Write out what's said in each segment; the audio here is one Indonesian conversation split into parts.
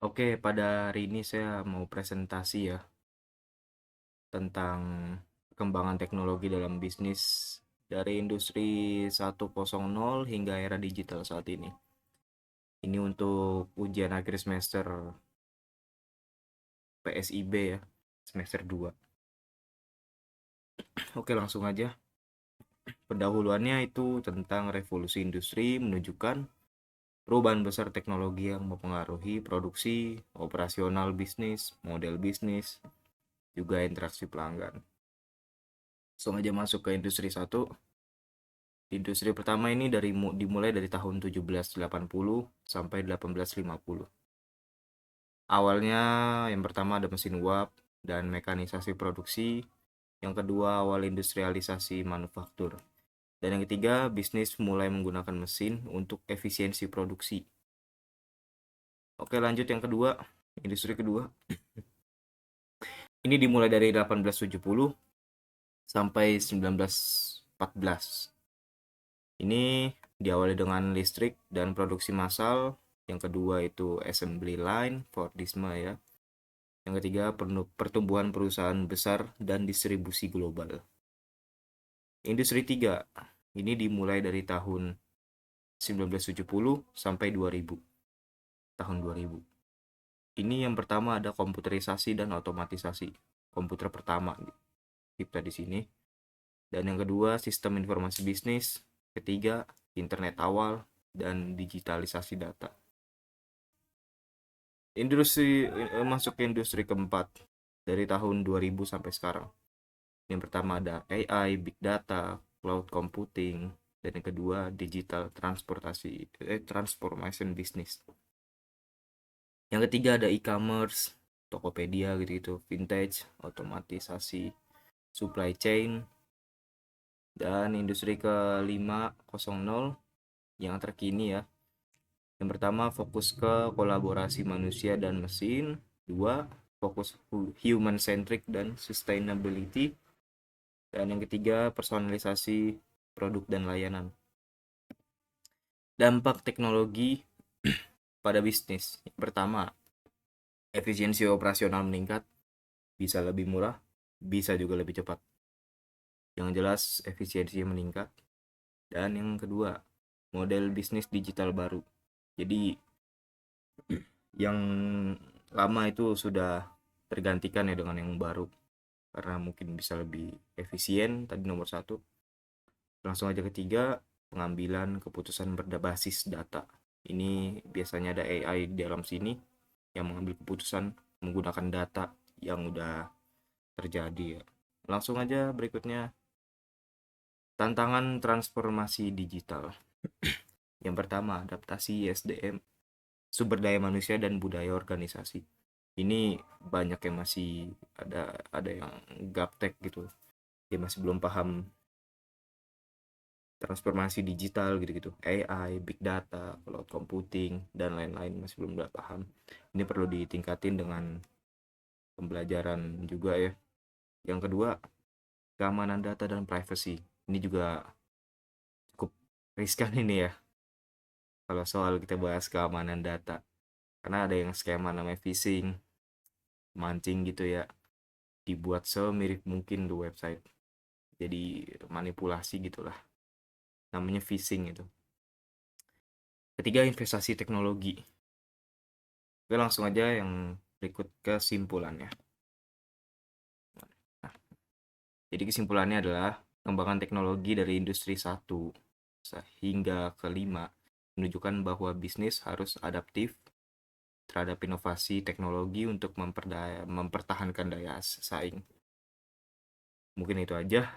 Oke, pada hari ini saya mau presentasi ya tentang perkembangan teknologi dalam bisnis dari industri 1.0 hingga era digital saat ini. Ini untuk ujian akhir semester PSIB ya, semester 2. Oke, langsung aja. Pendahuluannya itu tentang revolusi industri menunjukkan perubahan besar teknologi yang mempengaruhi produksi, operasional bisnis, model bisnis, juga interaksi pelanggan. Langsung aja masuk ke industri 1. Industri pertama ini dimulai dari tahun 1780 sampai 1850. Awalnya yang pertama ada mesin uap dan mekanisasi produksi, yang kedua awal industrialisasi manufaktur, dan yang ketiga bisnis mulai menggunakan mesin untuk efisiensi produksi. Oke, lanjut yang kedua, industri kedua. Ini dimulai dari 1870 sampai 1914. Ini diawali dengan listrik dan produksi massal. Yang kedua itu assembly line, Fordisme ya. Yang ketiga pertumbuhan perusahaan besar dan distribusi global. Industri 3 ini dimulai dari tahun 1970 sampai 2000. Tahun 2000. Ini yang pertama ada komputerisasi dan otomatisasi. Komputer pertama kita di sini. Dan yang kedua sistem informasi bisnis, ketiga internet awal dan digitalisasi data. Masuk ke industri keempat dari tahun 2000 sampai sekarang. Yang pertama ada AI, big data, cloud computing, dan yang kedua digital transformation business. Yang ketiga ada e-commerce, Tokopedia gitu-gitu, vintage, otomatisasi supply chain, dan industri ke-5.0 yang terkini ya. Yang pertama fokus ke kolaborasi manusia dan mesin. Dua, fokus human centric dan sustainability. Dan yang ketiga, personalisasi produk dan layanan. Dampak teknologi pada bisnis. Yang pertama, efisiensi operasional meningkat, bisa lebih murah, bisa juga lebih cepat. Yang jelas efisiensinya meningkat. Dan yang kedua, model bisnis digital baru. Jadi yang lama itu sudah tergantikan ya dengan yang baru karena mungkin bisa lebih efisien. Tadi nomor satu. Langsung aja ketiga, pengambilan keputusan berbasis data. Ini biasanya ada AI di dalam sini yang mengambil keputusan menggunakan data yang udah terjadi ya. Langsung aja berikutnya, tantangan transformasi digital. Yang pertama, adaptasi SDM, sumber daya manusia dan budaya organisasi. Ini banyak yang masih ada yang gaptek gitu. Dia masih belum paham transformasi digital gitu-gitu, AI, big data, cloud computing, dan lain-lain masih belum paham. Ini perlu ditingkatin dengan pembelajaran juga ya. Yang kedua, keamanan data dan privacy. Ini juga cukup riskan ini ya, kalau soal kita bahas keamanan data. Karena ada yang skema namanya phishing, mancing gitu ya, dibuat semirip mungkin di website. Jadi manipulasi gitulah. Namanya phishing itu. Ketiga, investasi teknologi. Oke, langsung aja yang berikut kesimpulannya. Nah, jadi kesimpulannya adalah pengembangan teknologi dari industri 1 hingga ke-5 menunjukkan bahwa bisnis harus adaptif terhadap inovasi teknologi untuk mempertahankan daya saing. Mungkin itu aja.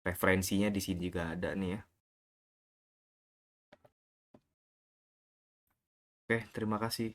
Referensinya di sini juga ada nih ya. Oke, terima kasih.